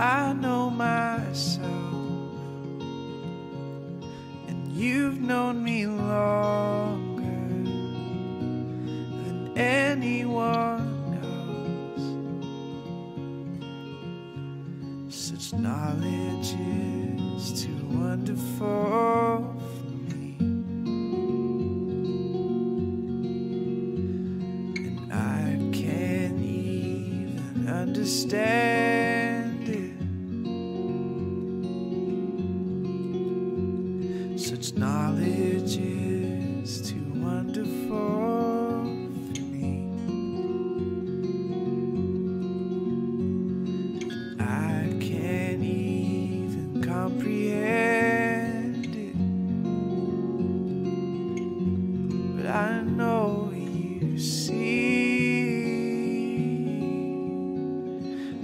I know myself, and you've known me longer than anyone else. Such knowledge is too wonderful for me, and I can't even understand it. Such knowledge is too wonderful for me. I can't even comprehend it, but I know you see.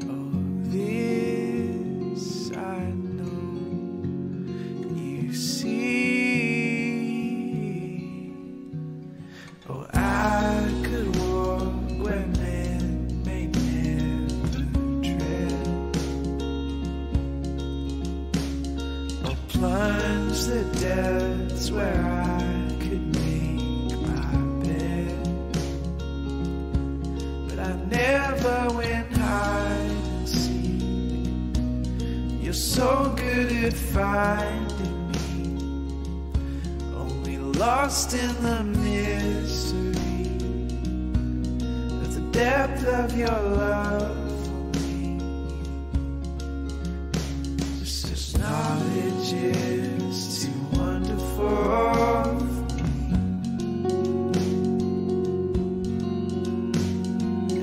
Oh, this I know you see. Oh, I could walk where men may never tread, or plunge the depths where I could make my bed. But I never went hide and seek. You're so good at finding me, only lost in the mystery of the depth of your love for me. Just knowledge is too wonderful for me,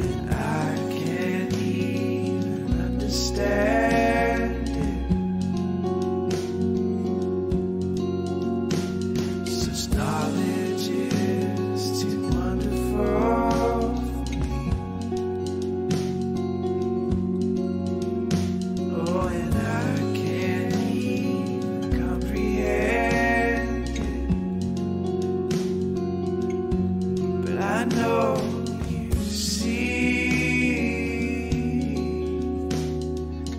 and I can't even understand it. Such knowledge is too wonderful for me. Oh, and I can't even comprehend it, but I know you see.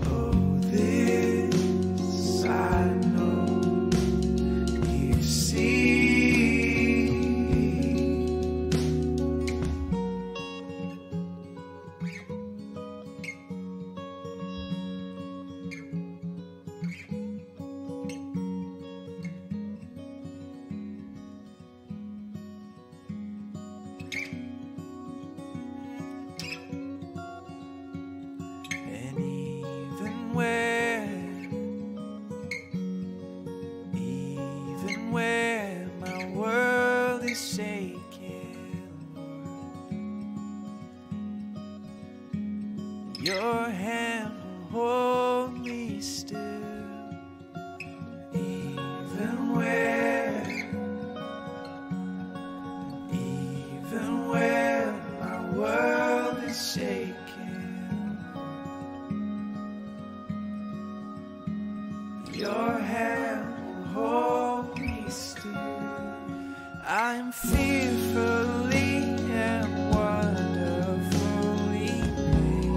Oh, this I know you see. And even where my world is shaking, Lord, your hand will hold me still. Even where my world is shaking, your hand will hold me still. I'm fearfully and wonderfully made.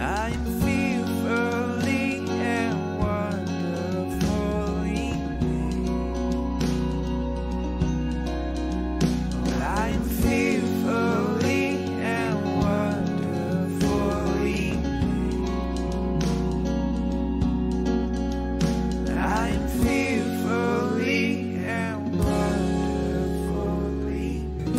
I'm fearfully and wonderfully made. I'm fearfully and wonderfully made. I'm fearfully and wonderfully made.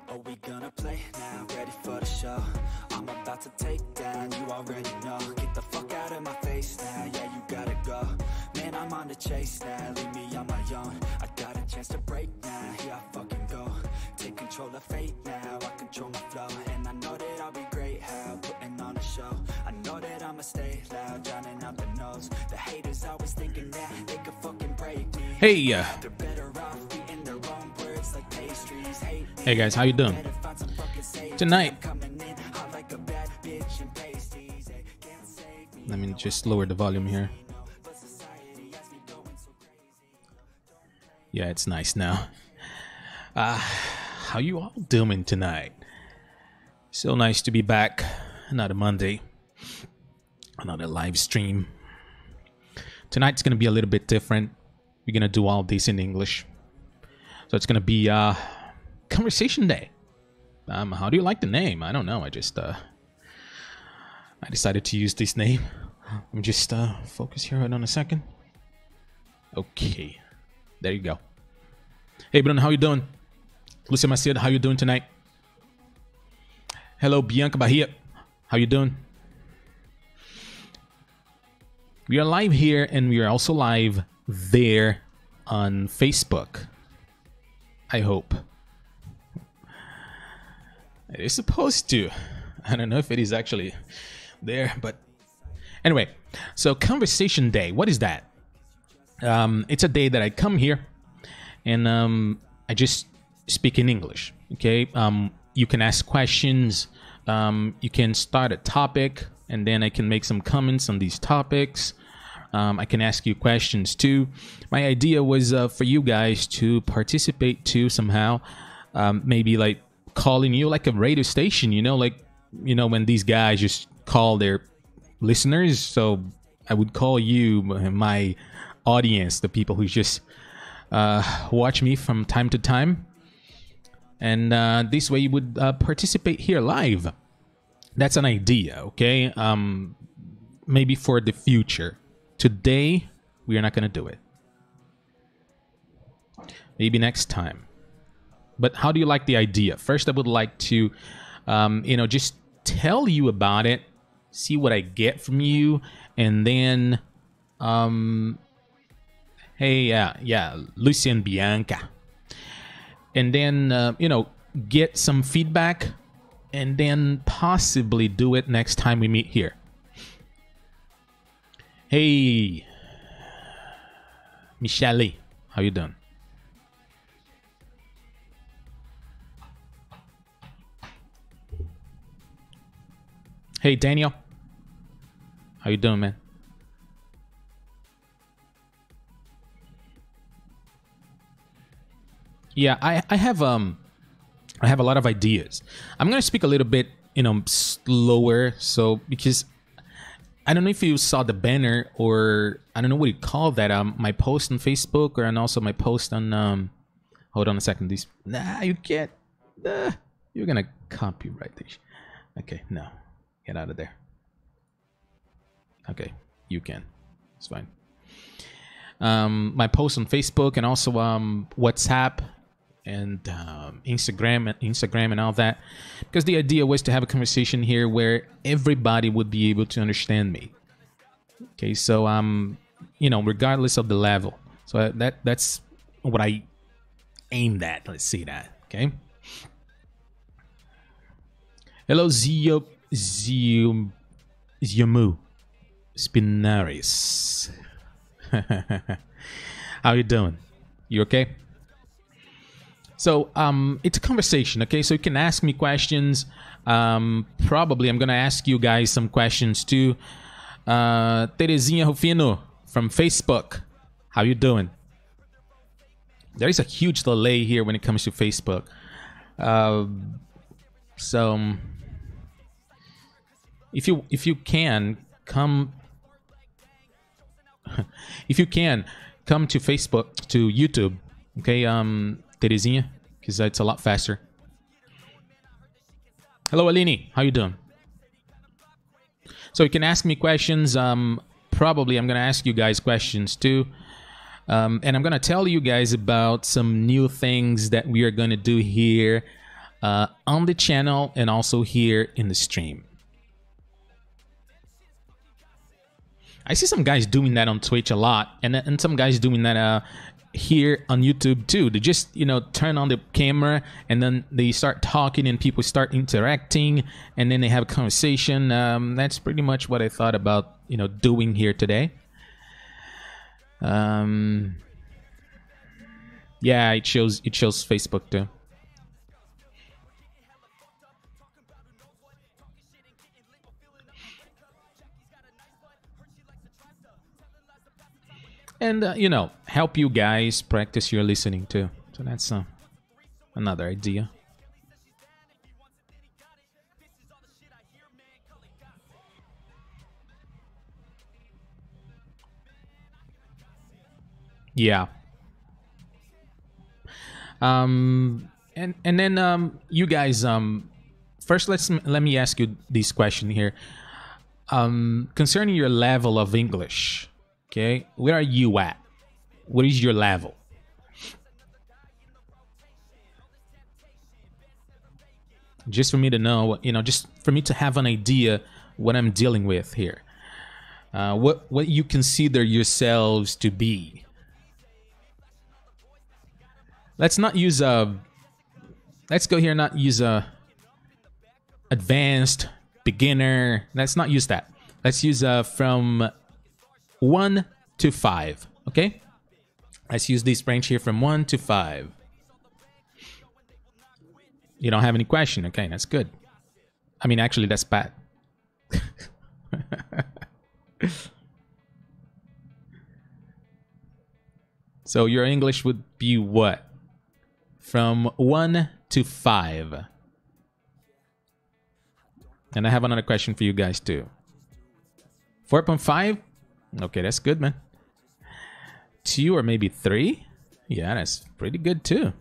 Are we gonna play now? Ready for the show? I'm about to take down, you already know. Get the fuck out of my face now, yeah, you gotta go. Man, I'm on the chase now, leave me on my own. I got a chance to break now, here I fucking go. Take control control of fate now, I control my flow. And I know that I'll be great, how putting on a show. I know that I'ma stay loud, drowning out the noise. The haters always thinking that they could fucking break me. Hey, They're better off eating their own words like pastries. hey guys, how you doing tonight? Let me just lower the volume here. Yeah, it's nice now. How you all doing tonight? So nice to be back. Another Monday, another live stream. Tonight's gonna be a little bit different. We're gonna do all this in English, so it's gonna be conversation day. How do you like the name? I don't know. I decided to use this name. Let me just focus here. Hold on a second. Okay, there you go. Hey Bruno, how you doing? Lucia Macedo, how you doing tonight? Hello Bianca Bahia, how you doing? We are live here and we are also live there on Facebook. I hope. It is supposed to. I don't know if it is actually there, but anyway. So conversation day, what is that? It's a day that I come here and I just speak in English. Okay, you can ask questions. You can start a topic, and then I can make some comments on these topics. I can ask you questions too. My idea was for you guys to participate too somehow. Maybe like calling you like a radio station, when these guys just call their listeners. So I would call you my audience, the people who just watch me from time to time. And this way you would participate here live. That's an idea, okay? Maybe for the future. Today, we are not going to do it. Maybe next time. But how do you like the idea? First, I would like to, just tell you about it, see what I get from you, and then, hey, Lucia and Bianca. And then, get some feedback, and then possibly do it next time we meet here. Hey, Michelle, how you doing? Hey, Daniel, how you doing, man? Yeah, I have a lot of ideas. I'm gonna speak a little bit, slower, so because I don't know if you saw the banner, or I don't know what you call that. My post on Facebook, and also my post on hold on a second. You can't. You're gonna copyright this. Okay, no, get out of there. Okay, you can. It's fine. My post on Facebook and also WhatsApp and Instagram and all that, because the idea was to have a conversation here where everybody would be able to understand me. Okay, so regardless of the level. So that's what I aimed at. Let's see that. Okay. Hello, Ziomu Spinaris. How you doing? You okay? So it's a conversation, okay? So you can ask me questions. Probably I'm gonna ask you guys some questions too. Terezinha Rufino from Facebook, how you doing? There is a huge delay here when it comes to Facebook. So if you can come if you can come to Facebook, to YouTube, okay, Terezinha, because it's a lot faster. Hello, Alini. How you doing? So you can ask me questions. Probably I'm going to ask you guys questions too. And I'm going to tell you guys about some new things that we are going to do here on the channel and also here in the stream. I see some guys doing that on Twitch a lot, and some guys doing that here on YouTube too. They just, turn on the camera and then they start talking and people start interacting and then they have a conversation. That's pretty much what I thought about, doing here today. Yeah, it shows Facebook too. And, help you guys practice your listening too. So that's another idea. Yeah. And then you guys first let me ask you this question here. Concerning your level of English. Okay, where are you at? What is your level? Just for me to know, just for me to have an idea what I'm dealing with here. What you consider yourselves to be. Let's not use let's go here, not use advanced, beginner. Let's not use that. Let's use from 1 to 5, okay? Let's use this range here from 1 to 5. You don't have any question? Okay, that's good. I mean, actually, that's bad. So your English would be what? From 1 to 5. And I have another question for you guys too. 4.5? Okay, that's good, man. 2 or maybe 3? Yeah, that's pretty good too.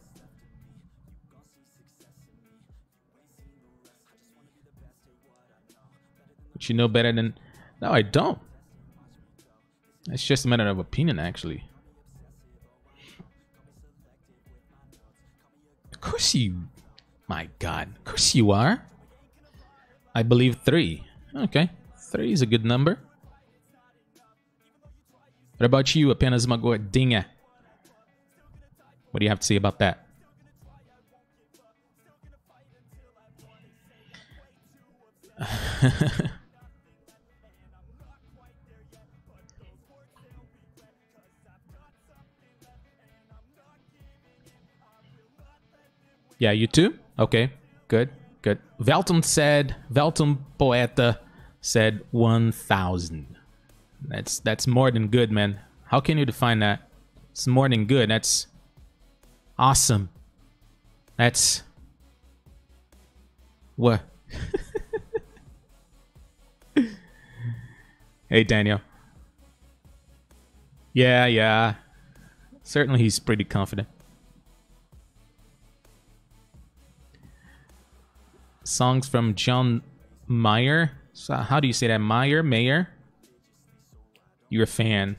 But you know better than... No, I don't. It's just a matter of opinion, actually. Of course you... My God. Of course you are. I believe 3. Okay. 3 is a good number. What about you, apenas uma gordinha? What do you have to say about that? Yeah, you too? Okay, good, good. Velton Poeta said 1,000. That's more than good, man. How can you define that? It's more than good. That's awesome. That's what? Hey, Daniel. Yeah. Certainly he's pretty confident. Songs from John Mayer. So how do you say that? Mayer? You're a fan.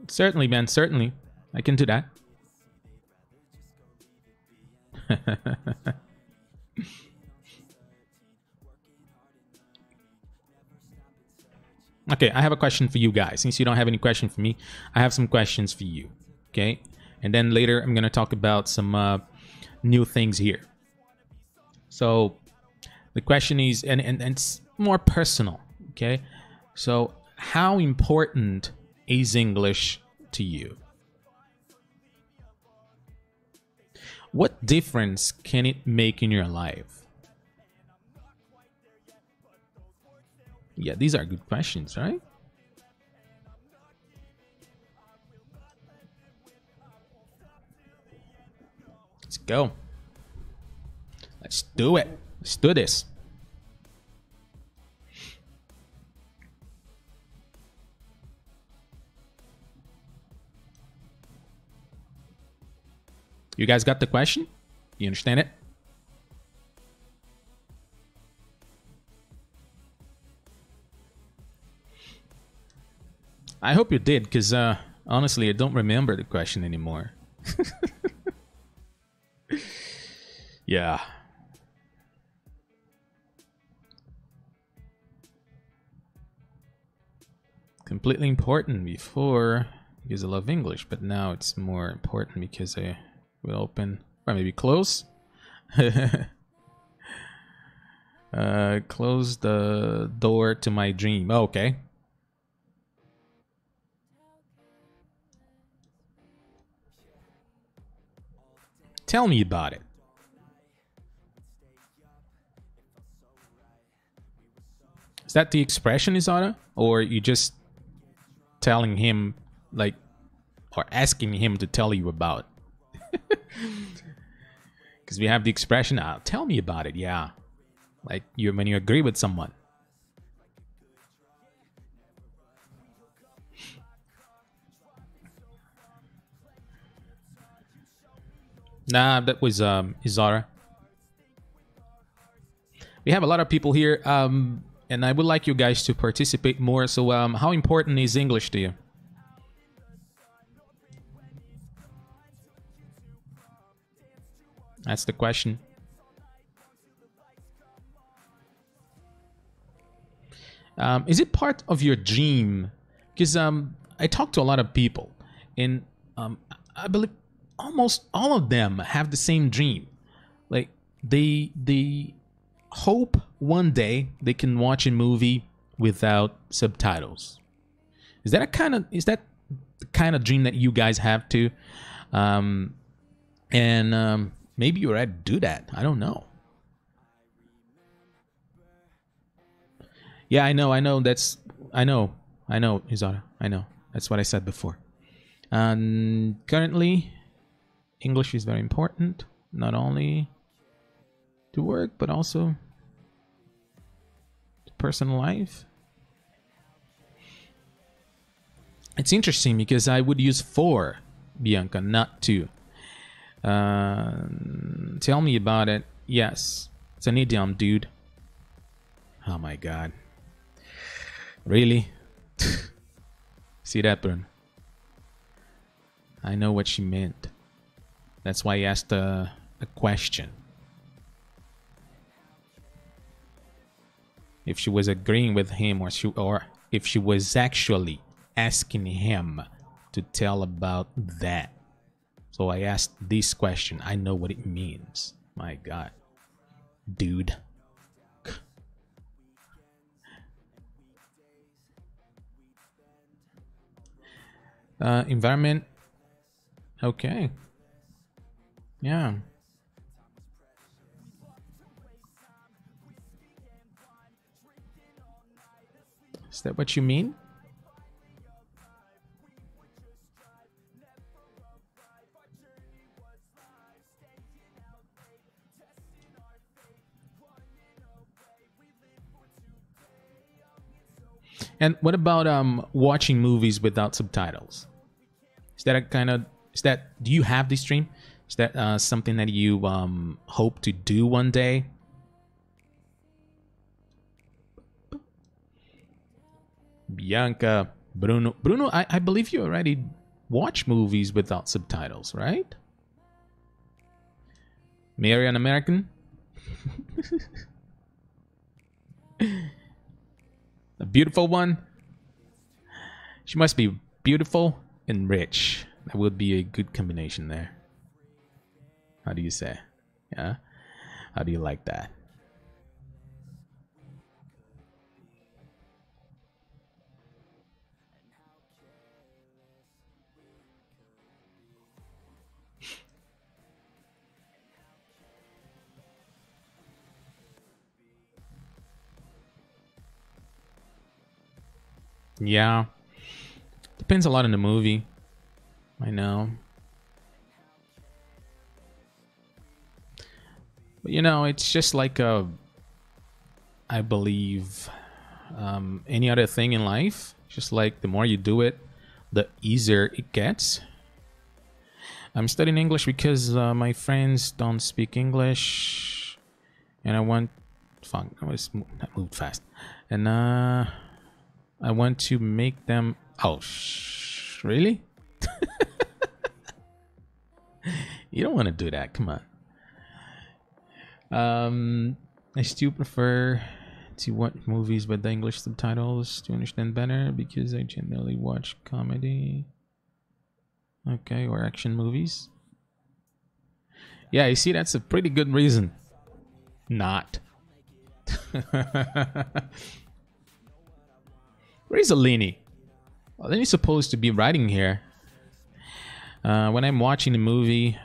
Certainly, man. Certainly. I can do that. Okay, I have a question for you guys. Since you don't have any question for me, I have some questions for you. Okay? And then later, I'm going to talk about some new things here. So, the question is, and it's more personal. Okay? So, how important is English to you? What difference can it make in your life? Yeah, these are good questions, right? Let's go. Let's do it. Let's do this. You guys got the question? You understand it? I hope you did, because honestly, I don't remember the question anymore. Yeah. completely important before because I love English, but now it's more important because I will open or maybe close. Close the door to my dream. Oh, okay. Tell me about it. Is that the expression, Isara? Or you just telling him, like, or asking him to tell you about? Because we have the expression, tell me about it, yeah. Like when you agree with someone. Nah, that was Izara. We have a lot of people here, and I would like you guys to participate more. So, how important is English to you? That's the question. Is it part of your dream? Because I talk to a lot of people, and I believe almost all of them have the same dream. Like they hope one day they can watch a movie without subtitles. Is that the kind of dream that you guys have too? Maybe you already do that. I don't know. Yeah, I know. I know, Izara. I know. That's what I said before. Currently, English is very important, not only to work, but also to personal life. It's interesting because I would use for, Bianca, not to. Tell me about it. Yes, it's an idiom, dude. Oh my god. Really? See that, Brun? I know what she meant. That's why I asked a question. If she was agreeing with him, or if she was actually asking him to tell about that. So I asked this question. I know what it means. My god. Dude. Environment. Okay. Yeah. Is that what you mean? And what about watching movies without subtitles? Is that do you have this dream? Is that something that you hope to do one day? Bianca, Bruno, I believe you already watch movies without subtitles, right? Mary, an American? A beautiful one? She must be beautiful and rich. That would be a good combination there. How do you say? Yeah? How do you like that? Yeah. Depends a lot on the movie. I know. But you know, it's just like I believe any other thing in life. Just like the more you do it, the easier it gets. I'm studying English because my friends don't speak English, and I want. Fuck, that moved fast, and I want to make them. Oh, really? You don't want to do that. Come on. I still prefer to watch movies with the English subtitles to understand better because I generally watch comedy. Okay, or action movies. Yeah, you see, that's a pretty good reason. Not. Where is Alini? Alini's supposed to be writing here. When I'm watching a movie,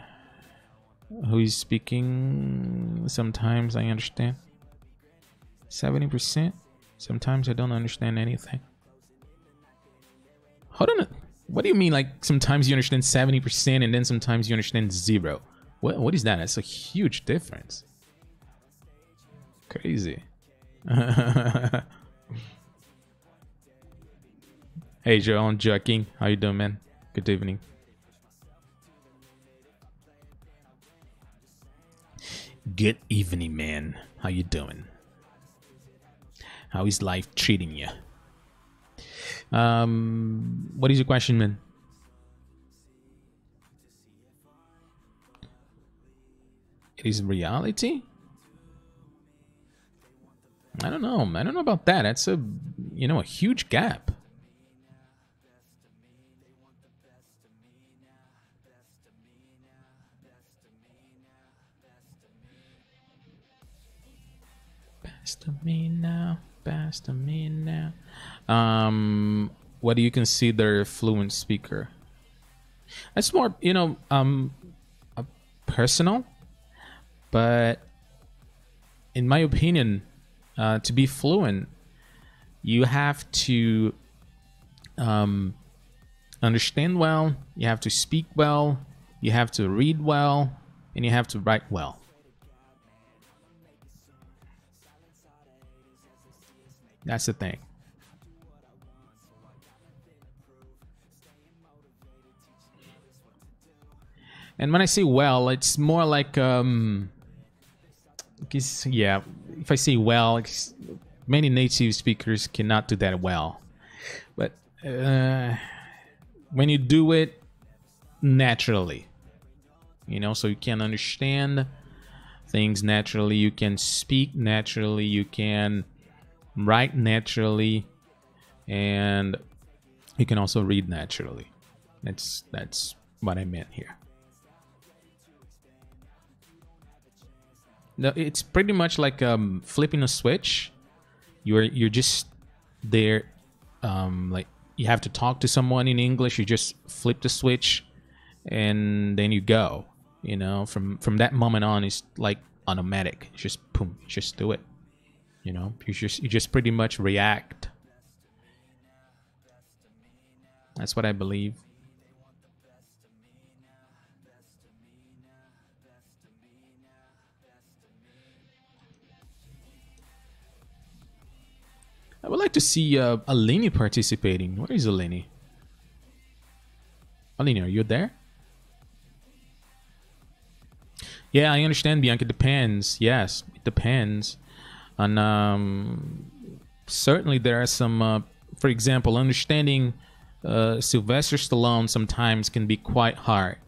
who is speaking, sometimes I understand. 70%. Sometimes I don't understand anything. Hold on. What do you mean, like, sometimes you understand 70% and then sometimes you understand 0? What is that? That's a huge difference. Crazy. Hey, Joe, I'm joking. How you doing, man? Good evening. Good evening, man. How you doing? How is life treating you? What is your question, man? It is reality? I don't know. I don't know about that. That's a, you know, a huge gap. Best of me now. Best of me now. What do you consider a fluent speaker? That's more, you know, personal. But in my opinion, to be fluent, you have to understand well, you have to speak well, you have to read well, and you have to write well. That's the thing. And when I say well, it's more like yeah, if I say well, many native speakers cannot do that well. But when you do it naturally, you know, so you can understand things naturally, you can speak naturally, you can write naturally, and you can also read naturally. That's what I meant here. No, it's pretty much like flipping a switch. You're just there, like you have to talk to someone in English. You just flip the switch, and then you go. You know, from that moment on, it's like automatic. It's just boom, just do it. You know, you just pretty much react. That's what I believe. I would like to see Alini participating. Where is Alini? Alini, are you there? Yeah, I understand, Bianca. It depends. Yes, it depends. And certainly there are some, for example, understanding Sylvester Stallone sometimes can be quite hard.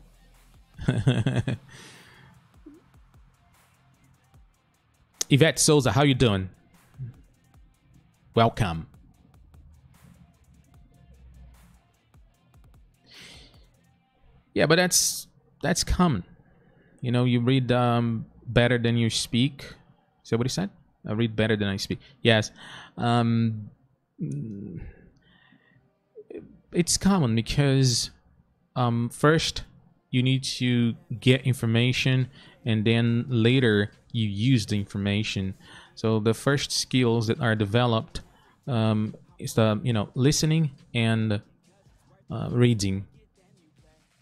Yvette Souza, how you doing? Welcome. Yeah, but that's common. You know, you read better than you speak. Is that what he said? I read better than I speak. Yes. It's common because first you need to get information, and then later you use the information. So the first skills that are developed is the, you know, listening and reading.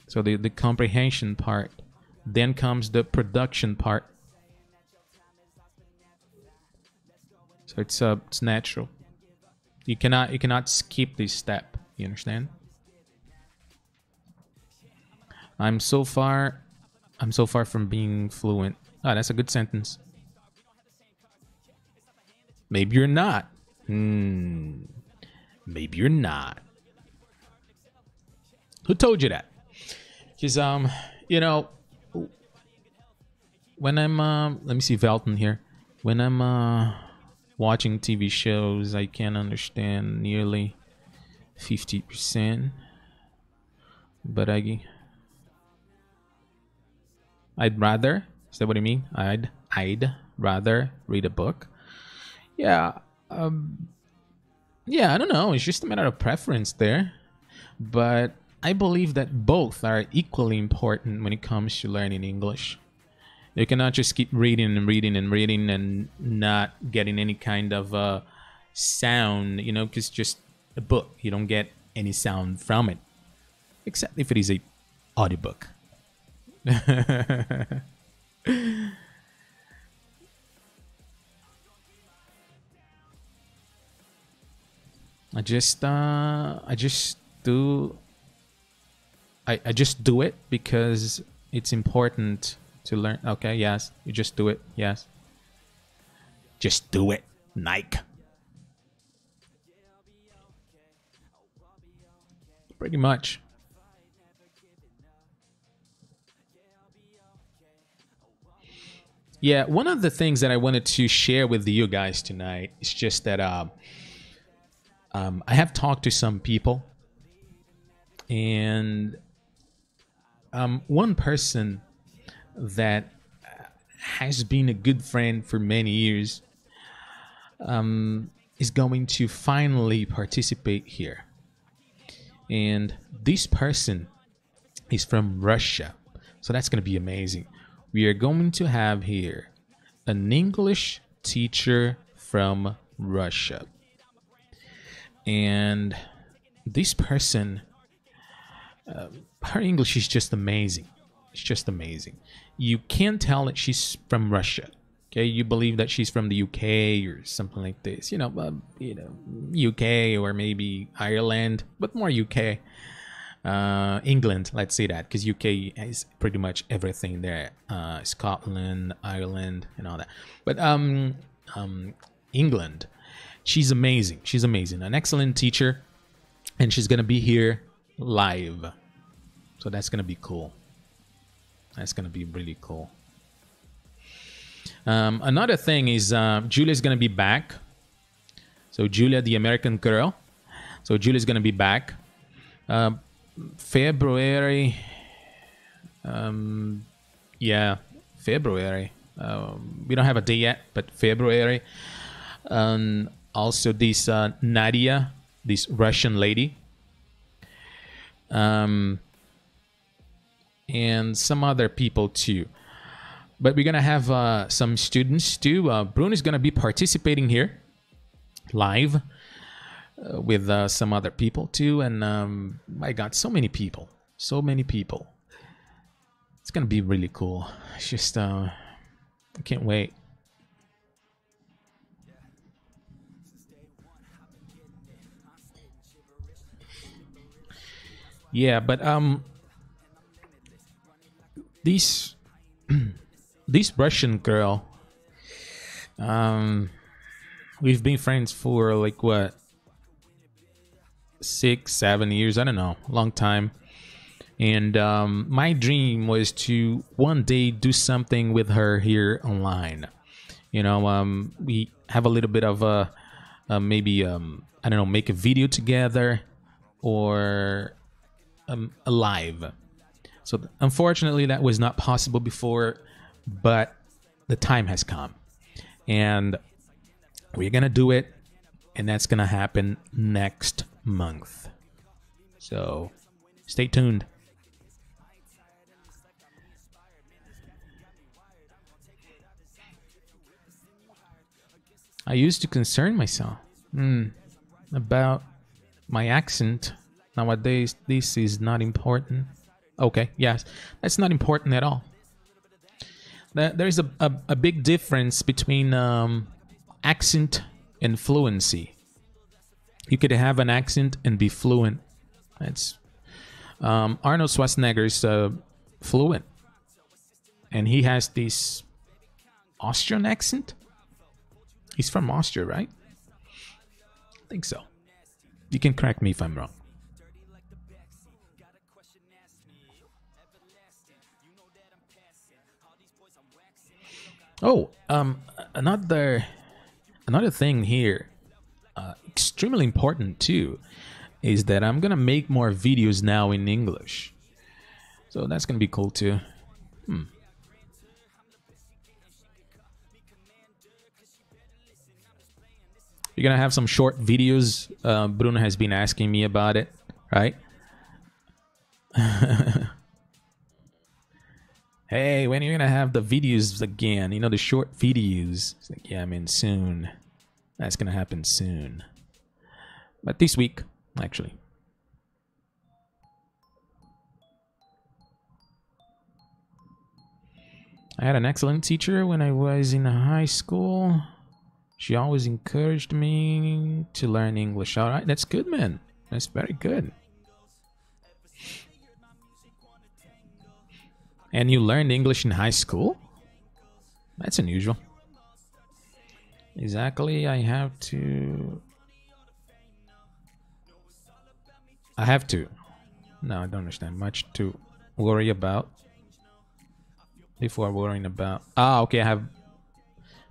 So the comprehension part. Then comes the production part. So it's natural. You cannot skip this step. You understand? I'm so far from being fluent. Ah, that's a good sentence. Maybe you're not. Maybe you're not. Who told you that? Because you know, when I'm let me see Velton here. When I'm Watching TV shows, I can understand nearly 50%. But I'd rather, is that what you mean? I'd rather read a book. Yeah, yeah, I don't know. It's just a matter of preference there. But I believe that both are equally important when it comes to learning English. You cannot just keep reading and reading and reading and not getting any kind of sound, you know, because just a book, you don't get any sound from it, except if it is a audiobook. I just do it because it's important to learn. Okay, yes, you just do it. Yes, just do it, Nike. Pretty much. Yeah, one of the things that I wanted to share with you guys tonight is just that I have talked to some people, and one person that has been a good friend for many years is going to finally participate here. And this person is from Russia, so that's going to be amazing. We are going to have here an English teacher from Russia. And this person, her English is just amazing. It's just amazing. You can't tell that she's from Russia. Okay, you believe that she's from the UK or something like this. You know, UK or maybe Ireland, but more UK. England, let's say that, because UK is pretty much everything there. Scotland, Ireland, and all that. But England, she's amazing. She's amazing. An excellent teacher, and she's gonna be here live. So that's gonna be cool. That's gonna be really cool. Another thing is Julia's gonna be back. So Julia, the American girl. So Julia's gonna be back. February. Yeah, February. We don't have a day yet, but February. Also this Nadia, this Russian lady. And some other people too. But we're gonna have some students too. Bruno is gonna be participating here live with some other people too. And I got so many people. It's gonna be really cool. It's just I can't wait. Yeah, but this Russian girl, we've been friends for like what, 6-7 years, I don't know, long time. And my dream was to one day do something with her here online. You know, we have a little bit of maybe I don't know, make a video together or a live. So unfortunately that was not possible before, but the time has come and we're gonna do it, and that's gonna happen next month. So stay tuned. I used to concern myself about my accent. Nowadays, this is not important. Okay, yes, that's not important at all. There's a big difference between accent and fluency. You could have an accent and be fluent. That's Arnold Schwarzenegger's fluent, and he has this Austrian accent. He's from Austria, right? I think so. You can correct me if I'm wrong. Oh, another another thing here, extremely important too, is that I'm gonna make more videos now in English. So that's gonna be cool too. You're gonna have some short videos. Bruno has been asking me about it, right? Hey, when are you gonna have the videos again? You know, the short videos. It's like, yeah, I mean, soon. That's gonna happen soon. But this week, actually. I had an excellent teacher when I was in high school. She always encouraged me to learn English. All right, that's good, man. That's very good. And you learned English in high school? That's unusual. Exactly, I have to. No, I don't understand. Much to worry about. Before worrying about. Ah, okay,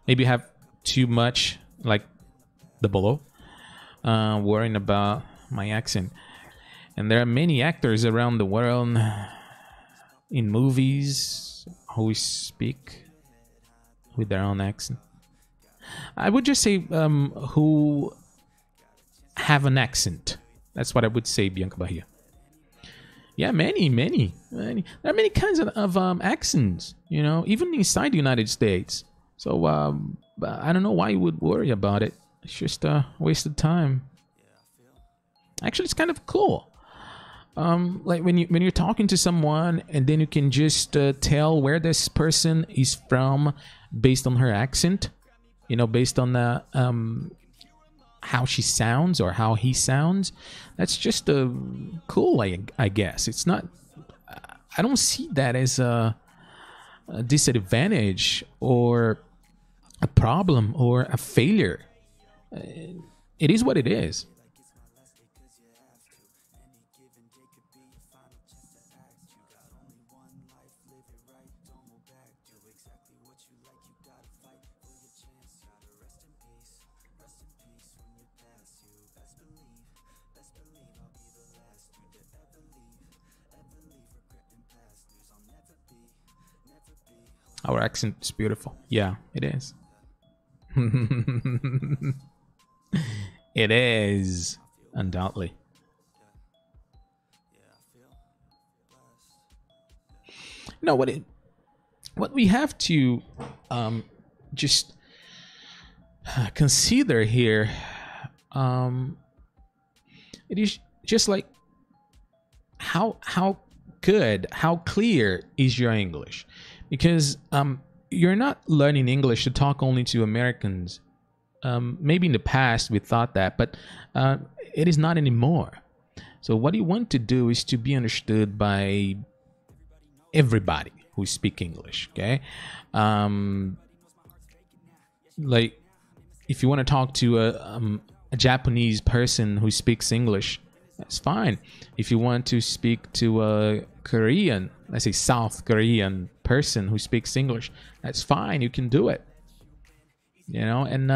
maybe I have too much, like the below, worrying about my accent. And there are many actors around the world in movies who speak with their own accent. I would just say who have an accent. That's what I would say, Bianca Bahia. Yeah, many. There are many kinds of accents, you know, even inside the United States. So I don't know why you would worry about it. It's just a waste of time. Actually, it's kind of cool. Like when you're talking to someone and then you can just tell where this person is from based on her accent, you know, based on the how she sounds or how he sounds. That's just cool, I guess. It's not. I don't see that as a disadvantage or a problem or a failure. It is what it is. Our accent is beautiful. Yeah, it is. It is, undoubtedly. No, what we have to just consider here, it is just like how good, how clear is your English? Because you're not learning English to talk only to Americans. Maybe in the past we thought that, but it is not anymore. So what you want to do is to be understood by everybody who speak English, okay? Like, if you want to talk to a Japanese person who speaks English, that's fine. If you want to speak to a Korean, let's say South Korean person who speaks English, that's fine. You can do it. You know, and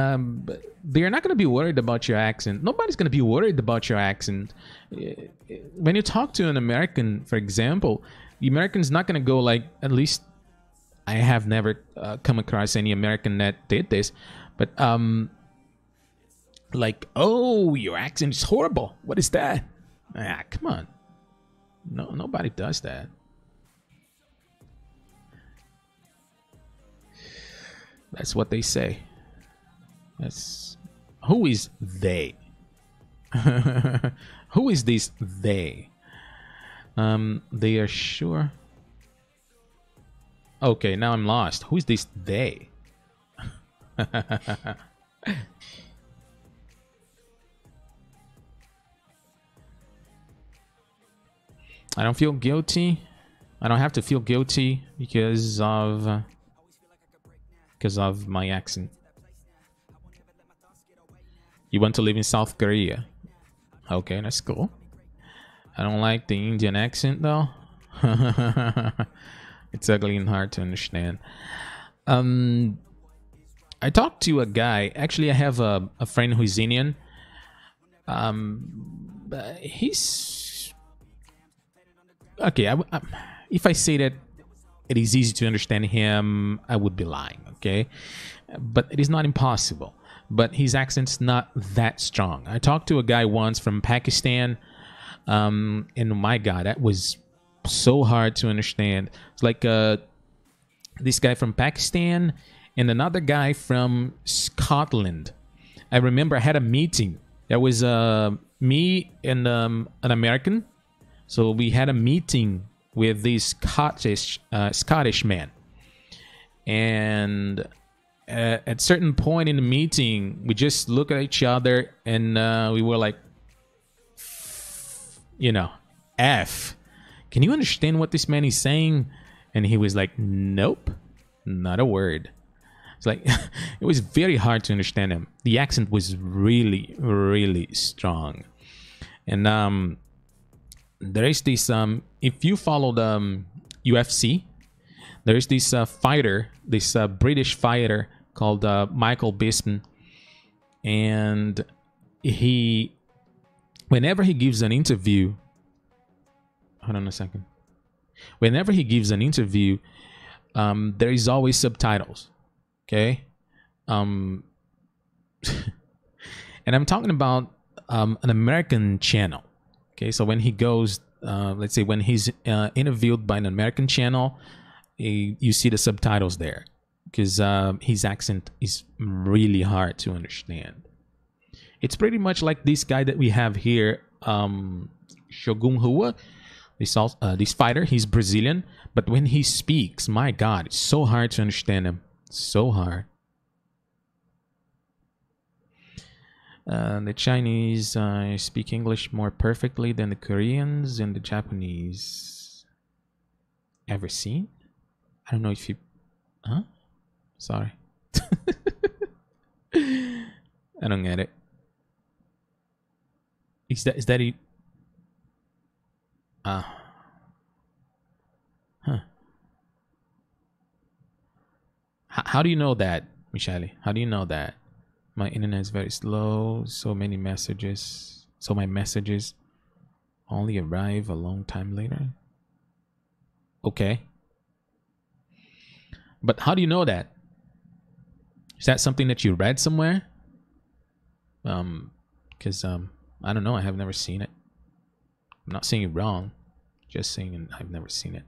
they're not going to be worried about your accent. Nobody's going to be worried about your accent. When you talk to an American, for example, the American's not going to go like, at least I have never come across any American that did this, but like, oh, your accent is horrible. What is that? Ah, come on. No, nobody does that. That's what they say. That's who is they? Who is this they? They are sure. Okay, now I'm lost. Who is this they? I don't feel guilty. I don't have to feel guilty because of my accent. You want to live in South Korea? Okay, that's cool. I don't like the Indian accent though. It's ugly and hard to understand. I talked to a guy. Actually, I have a friend who's Indian. But he's okay. If I say that it is easy to understand him, I would be lying. Okay, but it is not impossible. But his accent's not that strong. I talked to a guy once from Pakistan, and my God, that was so hard to understand. It's like this guy from Pakistan and another guy from Scotland. I remember I had a meeting. There was me and an American. So we had a meeting with this Scottish man. And at certain point in the meeting, we just looked at each other and we were like, you know, F. Can you understand what this man is saying? And he was like, nope, not a word. It's like, it was very hard to understand him. The accent was really, really strong. And there is this, if you follow the UFC, there is this fighter, this British fighter called Michael Bisping. And he, whenever he gives an interview, hold on a second. Whenever he gives an interview, there is always subtitles. Okay, and I'm talking about an American channel. Okay, so when he goes, let's say when he's interviewed by an American channel, you see the subtitles there because his accent is really hard to understand. It's pretty much like this guy that we have here, Shogun Rua. This fighter, he's Brazilian, but when he speaks, my God, it's so hard to understand him. So hard. The Chinese speak English more perfectly than the Koreans and the Japanese. Ever seen? I don't know if you... Huh? Sorry. I don't get it. Is that it? Huh. How do you know that, Michele? How do you know that? My internet is very slow. So many messages. So my messages only arrive a long time later. Okay. But how do you know that? Is that something that you read somewhere? Because I don't know. I have never seen it. I'm not saying it wrong. Just saying I've never seen it.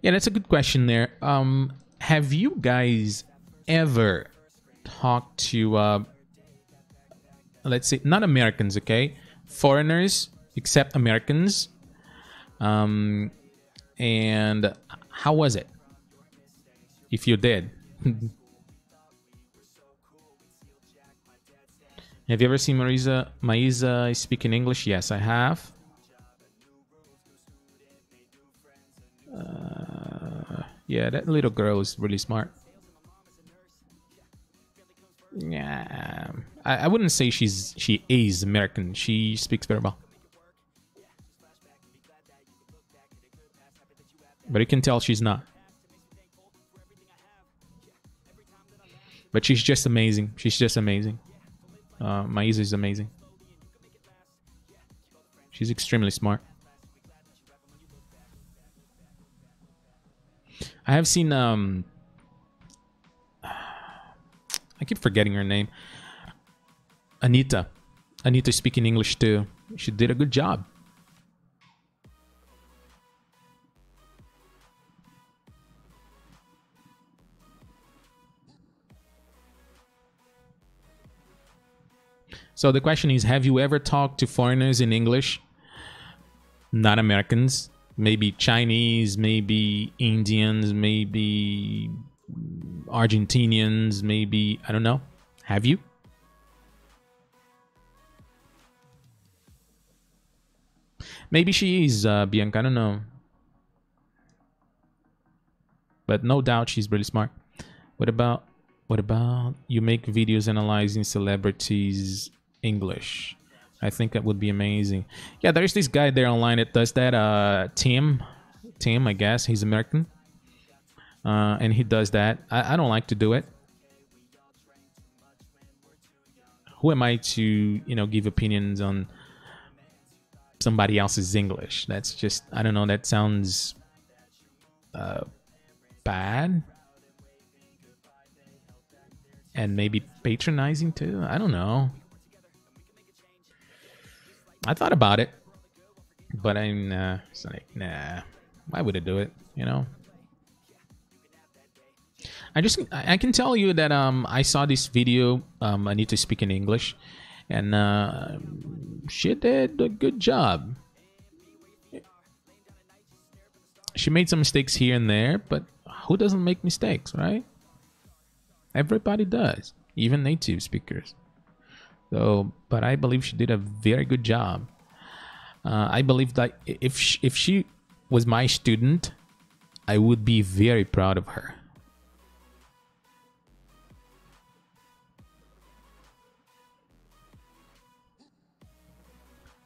Yeah, that's a good question there. Have you guys ever talked to, let's say, not Americans, okay? Foreigners, except Americans. And how was it? If you did. Have you ever seen Maisa speak in English? Yes, I have. Yeah, that little girl is really smart. Yeah, I wouldn't say she is American. She speaks very well. But you can tell she's not. But she's just amazing. She's just amazing. Maisa is amazing. She's extremely smart. I have seen I keep forgetting her name. Anita speaking English too. She did a good job. So the question is, have you ever talked to foreigners in English? Not Americans. Maybe Chinese, maybe Indians, maybe Argentinians, maybe, I don't know. Have you? Maybe she is, Bianca, I don't know. But no doubt she's really smart. What about you make videos analyzing celebrities' English? I think that would be amazing. Yeah, there's this guy there online that does that. Tim, I guess. He's American. And he does that. I don't like to do it. Who am I to, you know, give opinions on somebody else's English? That's just, I don't know, that sounds bad. And maybe patronizing too. I don't know. I thought about it, but I'm it's like, nah. Why would I do it? You know. I can tell you that I saw this video. I need to speak in English, and she did a good job. She made some mistakes here and there, but who doesn't make mistakes, right? Everybody does, even native speakers. So, but I believe she did a very good job. I believe that if she was my student, I would be very proud of her.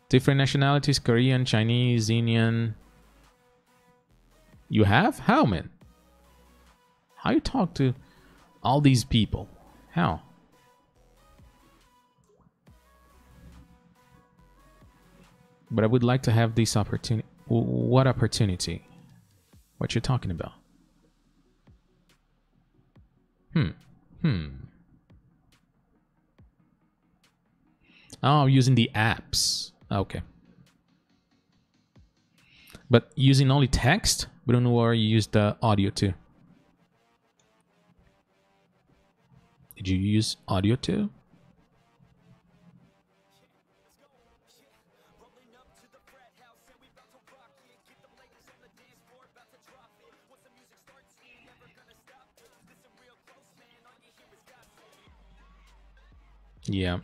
Different nationalities: Korean, Chinese, Indian. You have? How, man? How you talk to all these people? How? But I would like to have this opportunity. What opportunity? What you're talking about? Oh, using the apps. Okay. But using only text? Bruno, or you use the audio too? Did you use audio too? Yeah.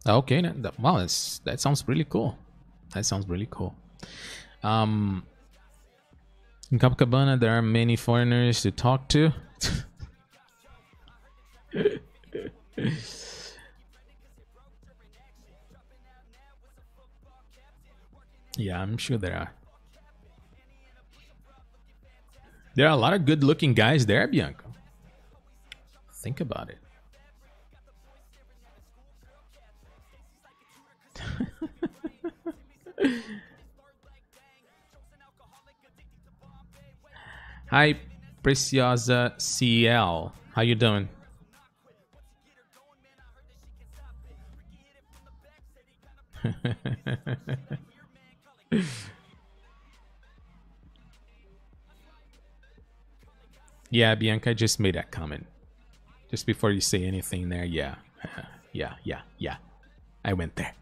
Okay, wow, that sounds really cool. That sounds really cool. In Copacabana, there are many foreigners to talk to. Yeah, I'm sure there are. There are a lot of good-looking guys there, Bianca. Think about it. Hi, Preciosa CL. How you doing? Yeah, Bianca, I just made that comment. Just before you say anything there, yeah. Yeah. I went there.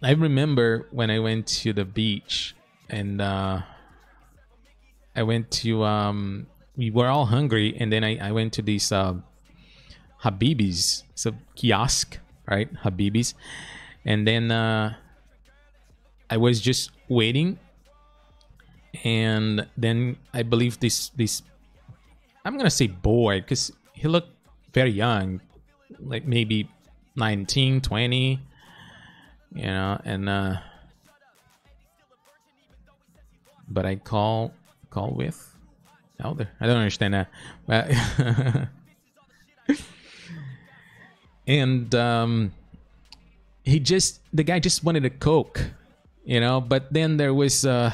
I remember when I went to the beach and I went to we were all hungry, and then I went to these Habibis. It's a kiosk, right? Habibis. And then I was just waiting, and then I believe this I'm gonna say boy, because he looked very young, like maybe 19, 20, you know, and but I call with elder. I don't understand that, but and the guy just wanted a Coke, you know, but then there was a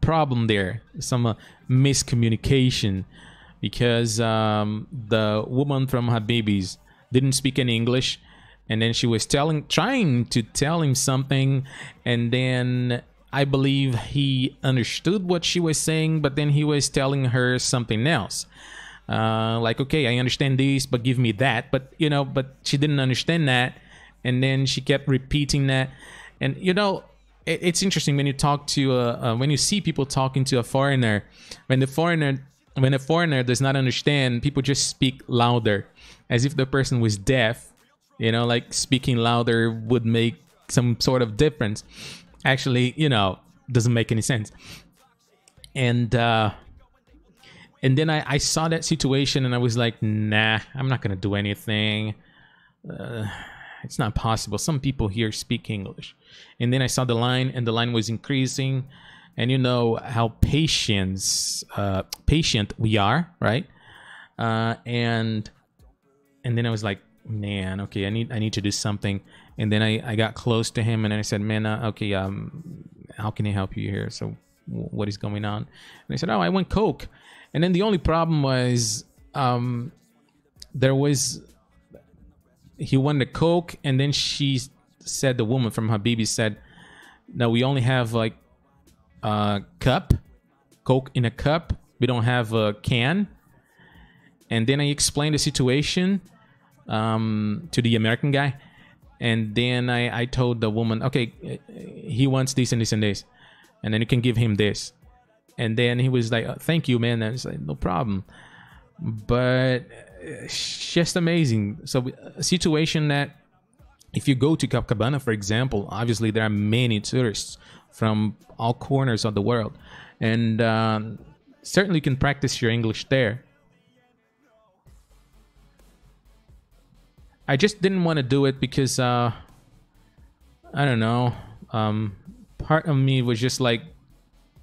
problem there, some miscommunication, because the woman from Habibis didn't speak any English, and then she was trying to tell him something, and then I believe he understood what she was saying, but then he was telling her something else. Like, okay, I understand this, but give me that. But, you know, but she didn't understand that. And then she kept repeating that. And, you know, it's interesting when you talk to, when you see people talking to a foreigner, when the foreigner when a foreigner does not understand, people just speak louder, as if the person was deaf. You know, like speaking louder would make some sort of difference. Actually, you know, doesn't make any sense. And then I saw that situation and I was like, nah, I'm not gonna do anything. It's not possible. Some people here speak English. And then I saw the line, and the line was increasing. And you know how patient we are, right? And then I was like, man, okay, I need to do something. And then I got close to him and I said, man, okay, how can I help you here? So what is going on? And I said, oh, I want Coke. And then the only problem was he wanted a Coke, and then she said, the woman from Habibi said, no, we only have like a cup, Coke in a cup. We don't have a can. And then I explained the situation to the American guy. And then I told the woman, okay, he wants this and this and this. And then you can give him this. And then he was like, oh, thank you, man. And I was like, no problem. But it's just amazing. So a situation that if you go to Copacabana, for example, obviously there are many tourists from all corners of the world. And certainly you can practice your English there. I just didn't want to do it because, I don't know, part of me was just like,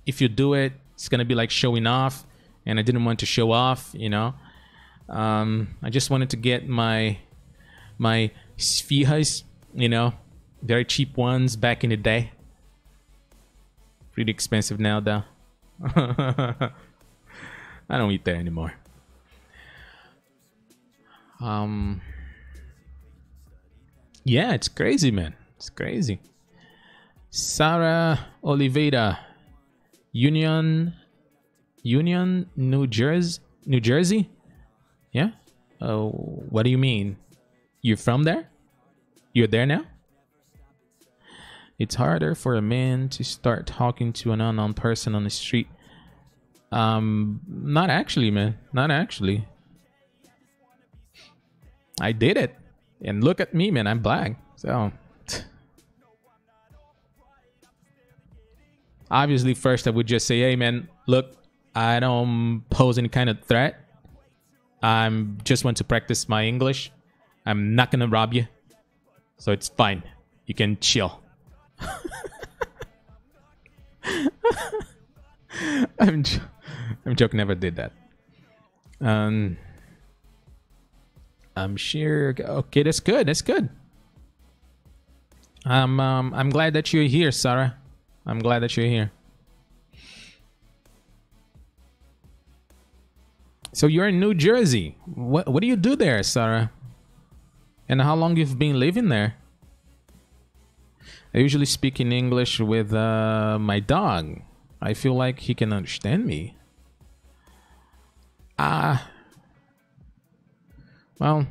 if you do it, it's going to be like showing off. And I didn't want to show off, you know. I just wanted to get my esfirras, you know, very cheap ones back in the day. Pretty expensive now, though. I don't eat that anymore. Yeah, it's crazy, man. It's crazy. Sarah Oliveira, Union, New Jersey. Yeah. Oh, what do you mean? You're from there? You're there now? It's harder for a man to start talking to an unknown person on the street. Not actually, man. Not actually. I did it. And look at me, man. I'm black. So obviously first I would just say, hey, man, look, I don't pose any kind of threat. I'm just want to practice my English. I'm not gonna rob you. So it's fine. You can chill. I'm joking. Never did that. I'm sure. Okay, that's good. That's good. I'm glad that you're here, Sarah. I'm glad that you're here. So you're in New Jersey. What do you do there, Sarah? And how long you've been living there? I usually speak in English with my dog. I feel like he can understand me. Well,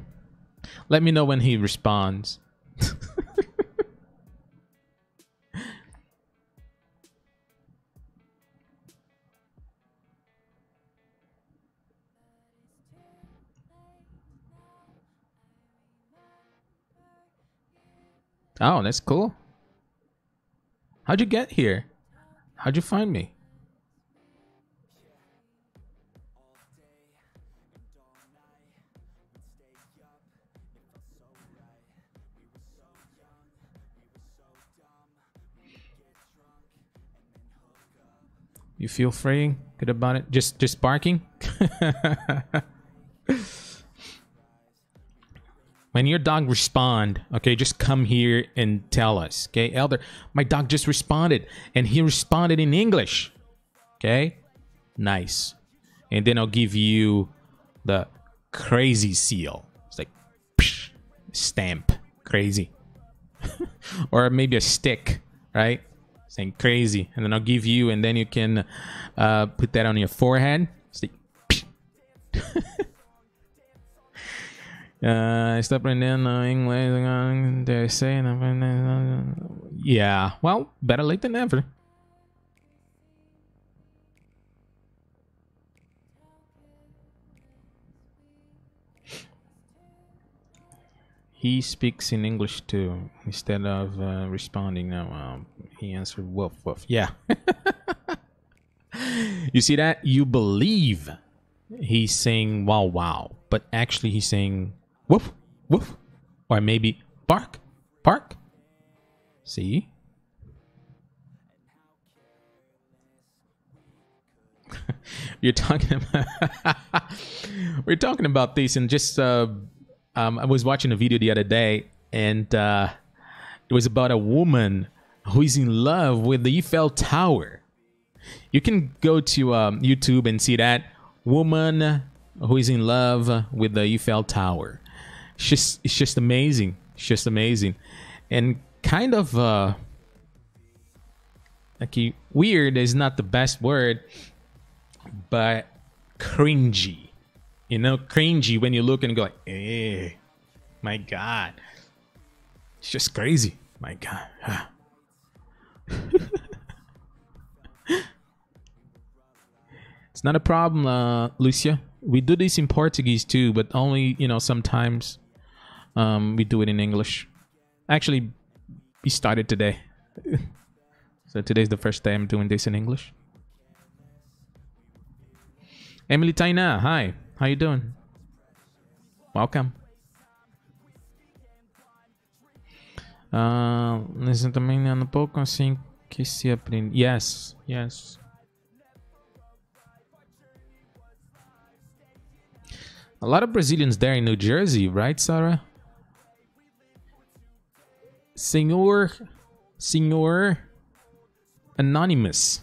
let me know when he responds. Oh, that's cool. How'd you get here? How'd you find me? You feel free? Good about it? Just barking? When your dog respond, okay, just come here and tell us, okay? Elder, my dog just responded, and he responded in English, okay? Nice. And then I'll give you the crazy seal. It's like, psh, stamp, crazy. Or maybe a stick, right? Saying crazy. And then I'll give you, and then you can put that on your forehead. It's like, está aprendendo inglés. They're saying, yeah, well, better late than never. He speaks in English too. Instead of responding, no, he answered woof woof. Yeah. You see that? You believe he's saying wow wow, but actually he's saying woof woof, or maybe bark bark. See? You're talking about we're talking about this, and just I was watching a video the other day, and it was about a woman who is in love with the Eiffel Tower. You can go to YouTube and see that woman who is in love with the Eiffel Tower. It's just amazing. It's just amazing, and kind of okay, weird is not the best word, but cringy. You know, cringy when you look and go like, hey, my God. It's just crazy. My God. It's not a problem, Lucia. We do this in Portuguese too, but only, you know, sometimes we do it in English. Actually, we started today. So today's the first day I'm doing this in English. Emily Taina, hi. How you doing? Welcome. Listen também um pouco assim que se aprende. Yes, yes. A lot of Brazilians there in New Jersey, right, Sarah? Senhor Anonymous.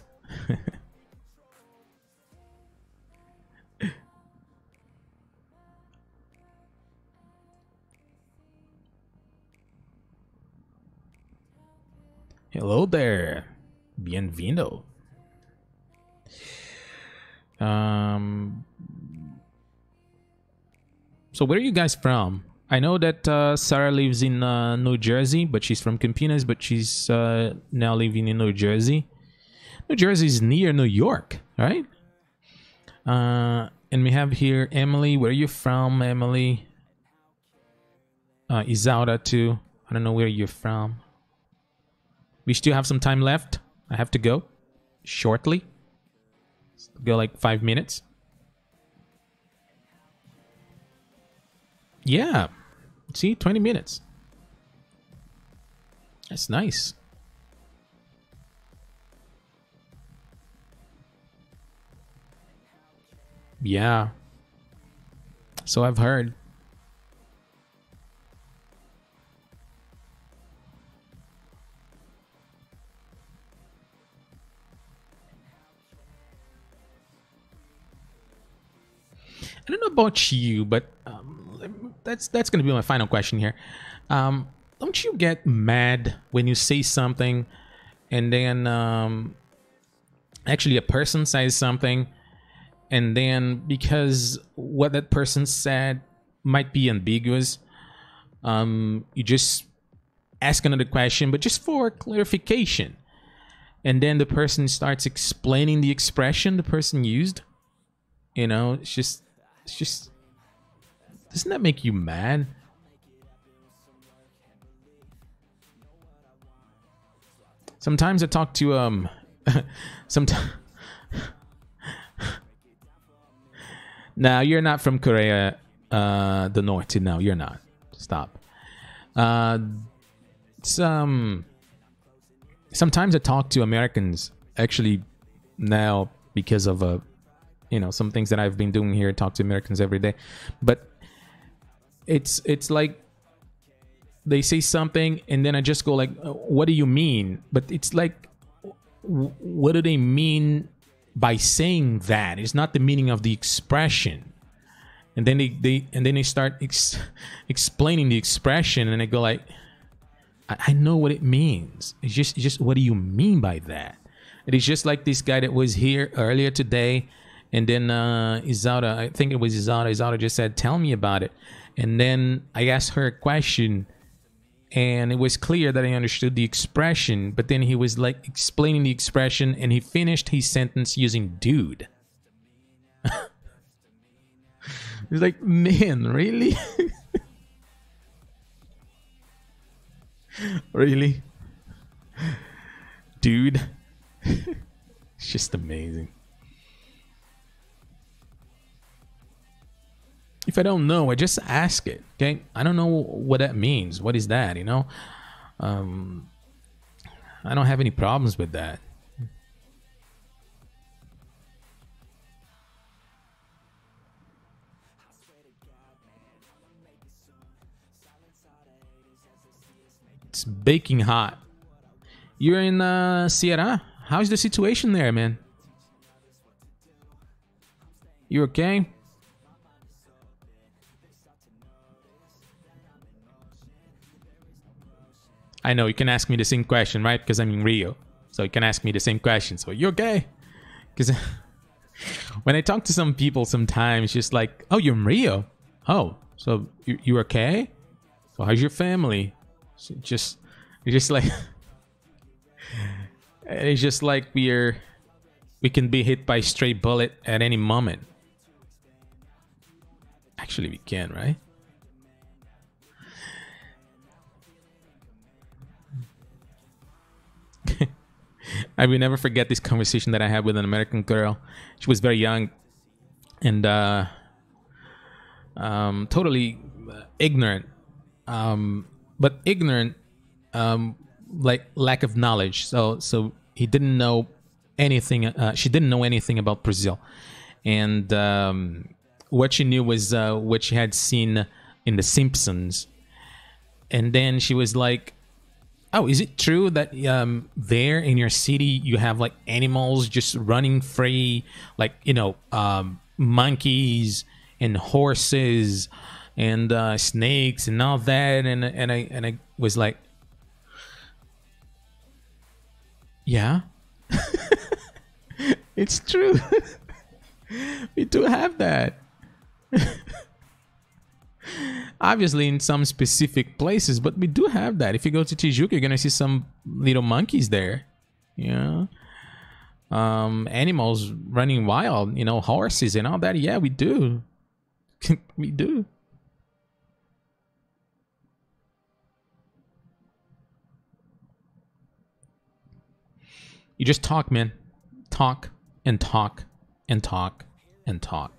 Hello there. Bienvenido. So where are you guys from? I know that Sarah lives in New Jersey, but she's from Campinas, but she's now living in New Jersey. New Jersey is near New York, right? And we have here Emily. Where are you from, Emily? Isaura too. I don't know where you're from. We still have some time left. I have to go shortly. Go like 5 minutes. Yeah. See, 20 minutes. That's nice. Yeah. So I've heard. I don't know about you, but that's going to be my final question here. Don't you get mad when you say something and then actually a person says something, and then because what that person said might be ambiguous, you just ask another question, but just for clarification, and then the person starts explaining the expression the person used? You know, it's just doesn't that make you mad? Sometimes I talk to sometimes. Now you're not from Korea, the North. No, you're not. Stop. Sometimes I talk to Americans actually now because of you know, some things that I've been doing here. Talk to Americans every day, but it's like they say something and then I just go like, what do you mean? But it's like, what do they mean by saying that? It's not the meaning of the expression. And then they start explaining the expression, and I go like, I know what it means. It's just what do you mean by that? It is just like this guy that was here earlier today, and then Isaura, I think it was Isaura just said, tell me about it. And then I asked her a question, and it was clear that I understood the expression, but then he was like explaining the expression, and he finished his sentence using dude. It's like, man, really? Really? Dude. It's just amazing. If I don't know, I just ask it. Okay? I don't know what that means. What is that, you know? I don't have any problems with that. It's baking hot. You're in Ceará? How's the situation there, man? You okay? I know you can ask me the same question, right? Because I'm in Rio. So you can ask me the same question. So you okay? Because when I talk to some people sometimes, just like, oh, you're in Rio? Oh, so you okay? So how's your family? So it's just like it's just like we can be hit by a stray bullet at any moment. Actually, we can, right? I will never forget this conversation that I had with an American girl. She was very young and totally ignorant, but ignorant, like lack of knowledge. So he didn't know anything. She didn't know anything about Brazil, and what she knew was what she had seen in The Simpsons. And then she was like, oh, is it true that there in your city you have like animals just running free, like, you know, monkeys and horses and snakes and all that? And I was like, yeah, it's true. We do have that. Obviously in some specific places, but we do have that. If you go to Tijuca, you're gonna see some little monkeys there. Yeah. Animals running wild, you know, horses and all that. Yeah, we do. We do. You just talk, man. Talk and talk and talk and talk.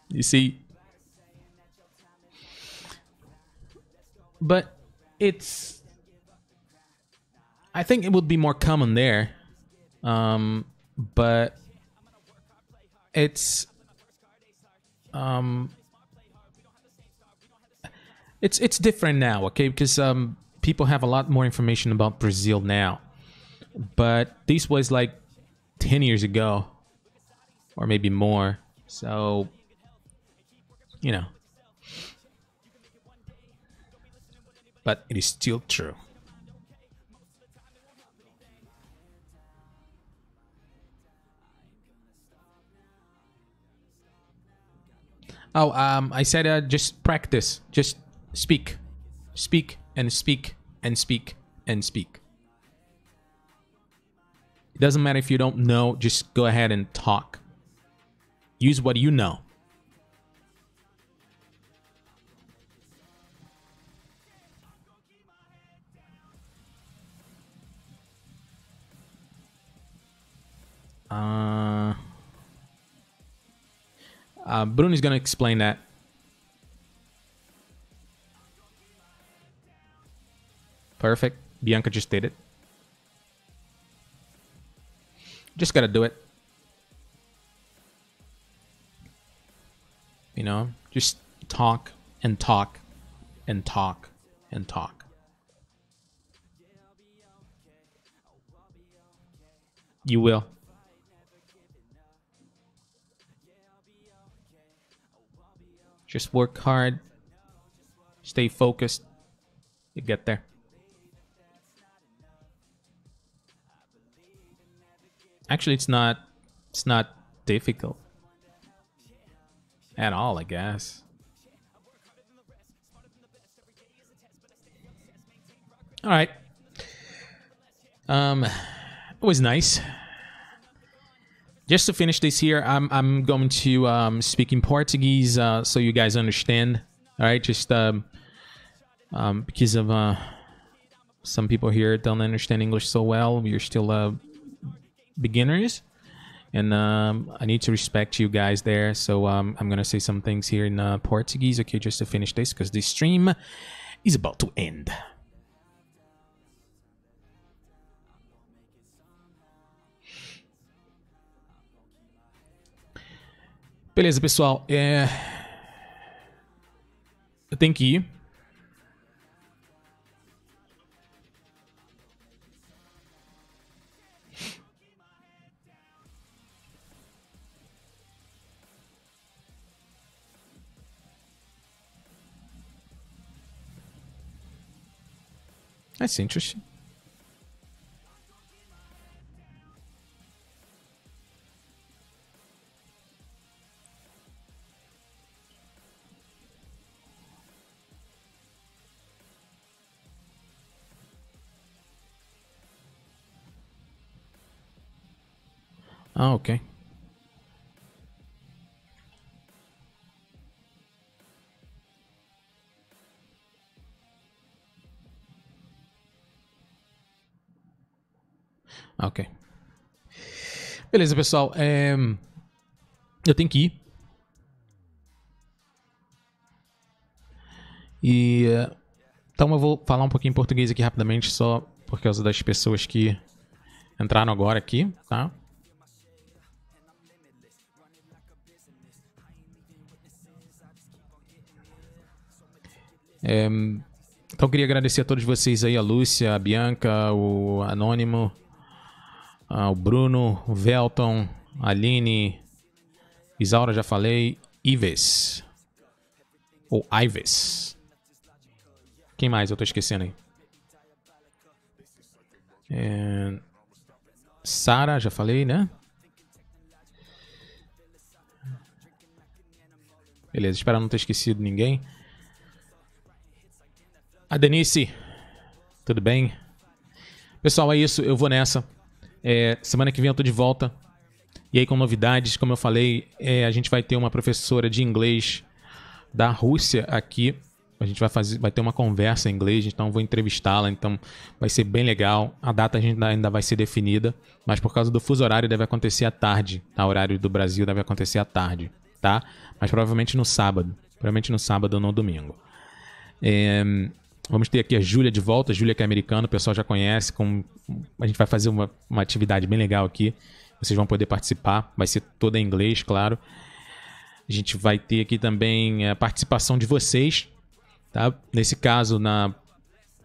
You see, but it's, I think it would be more common there, but it's it's different now, okay? Because people have a lot more information about Brazil now. But this was like 10 years ago, or maybe more. So, you know. But it is still true. Oh, I said just practice. Just speak. Speak and speak and speak and speak. It doesn't matter if you don't know, just go ahead and talk. Use what you know. Bruno is going to explain that. Perfect. Bianca just did it. Just gotta do it. You know, just talk and talk and talk and talk. You will. Just work hard. Stay focused. You get there. Actually, it's not difficult at all, I guess. All right. It was nice. Just to finish this here, I'm going to speak in Portuguese so you guys understand. All right, just because of some people here don't understand English so well. We're still beginners, and I need to respect you guys there. So I'm gonna say some things here in Portuguese, okay, just to finish this, because this stream is about to end. Beleza, pessoal. Eu tenho que ir. That's interesting. Ah, ok. Ok. Beleza, pessoal. Eu tenho que ir. Então eu vou falar um pouquinho em português aqui rapidamente, só por causa das pessoas que entraram agora aqui, tá? Então eu queria agradecer a todos vocês aí, a Lúcia, a Bianca, o Anônimo, o Bruno, o Velton, a Aline, Isaura, já falei, Ives, ou Ives. Quem mais eu tô esquecendo aí? Sara, já falei, né? Beleza, espero não ter esquecido ninguém. A Denise, tudo bem? Pessoal, é isso, eu vou nessa. Semana que vem eu tô de volta. E aí com novidades, como eu falei, a gente vai ter uma professora de inglês da Rússia aqui. A gente vai ter uma conversa em inglês, então eu vou entrevistá-la, então vai ser bem legal. A data ainda vai ser definida, mas por causa do fuso horário deve acontecer à tarde, tá? O horário do Brasil deve acontecer à tarde, tá? Mas provavelmente no sábado ou no domingo. Vamos ter aqui a Júlia de volta, Júlia que é americana, o pessoal já conhece. A gente vai fazer uma atividade bem legal aqui. Vocês vão poder participar, vai ser toda em inglês, claro. A gente vai ter aqui também a participação de vocês, tá? Nesse caso,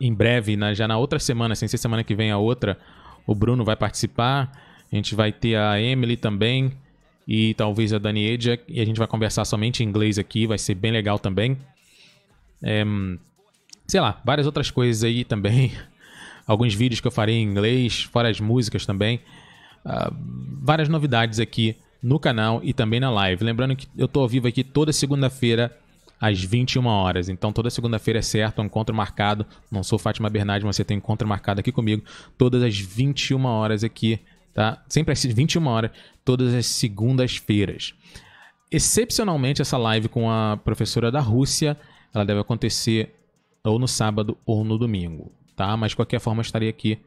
em breve, já na outra semana, sem ser semana que vem a outra, o Bruno vai participar. A gente vai ter a Emily também e talvez a Dani Edia, e a gente vai conversar somente em inglês aqui, vai ser bem legal também. Sei lá, várias outras coisas aí também. Alguns vídeos que eu farei em inglês, fora as músicas também. Várias novidades aqui no canal e também na live. Lembrando que eu tô ao vivo aqui toda segunda-feira às 21 horas. Então toda segunda-feira é certo, um encontro marcado. Não sou Fátima Bernardes, mas você tem um encontro marcado aqui comigo. Todas as 21 horas aqui, tá? Sempre às 21 horas, todas as segundas-feiras. Excepcionalmente essa live com a professora da Rússia, ela deve acontecer ou no sábado ou no domingo, tá? Mas de qualquer forma eu estarei aqui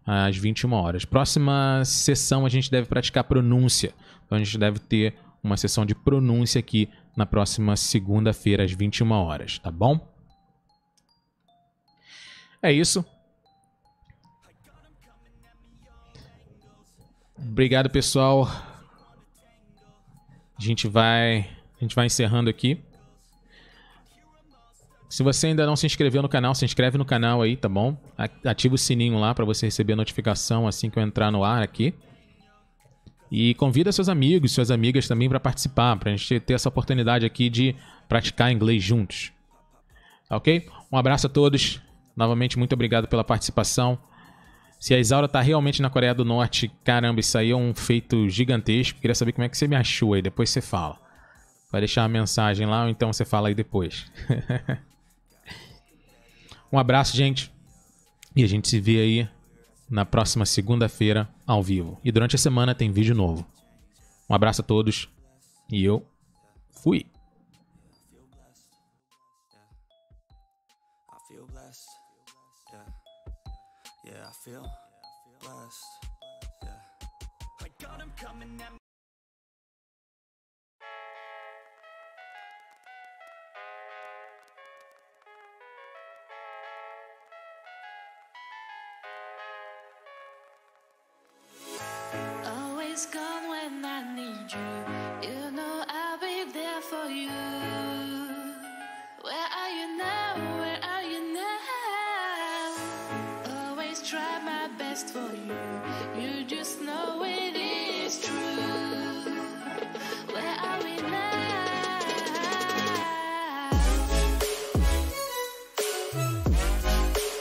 às 21 horas. Próxima sessão a gente deve praticar pronúncia. Então a gente deve ter uma sessão de pronúncia aqui na próxima segunda-feira às 21 horas, tá bom? É isso. Obrigado, pessoal. A gente vai encerrando aqui. Se você ainda não se inscreveu no canal, se inscreve no canal aí, tá bom? Ativa o sininho lá para você receber a notificação assim que eu entrar no ar aqui. E convida seus amigos, suas amigas também para participar, para a gente ter essa oportunidade aqui de praticar inglês juntos. Ok? Um abraço a todos. Novamente, muito obrigado pela participação. Se a Isaura tá realmente na Coreia do Norte, caramba, isso aí é um feito gigantesco. Queria saber como é que você me achou aí, depois você fala. Vai deixar uma mensagem lá ou então você fala aí depois. Um abraço, gente. E a gente se vê aí na próxima segunda-feira ao vivo. E durante a semana tem vídeo novo. Um abraço a todos e eu fui. Yeah, I feel blessed. Yeah. I got 'em coming at me.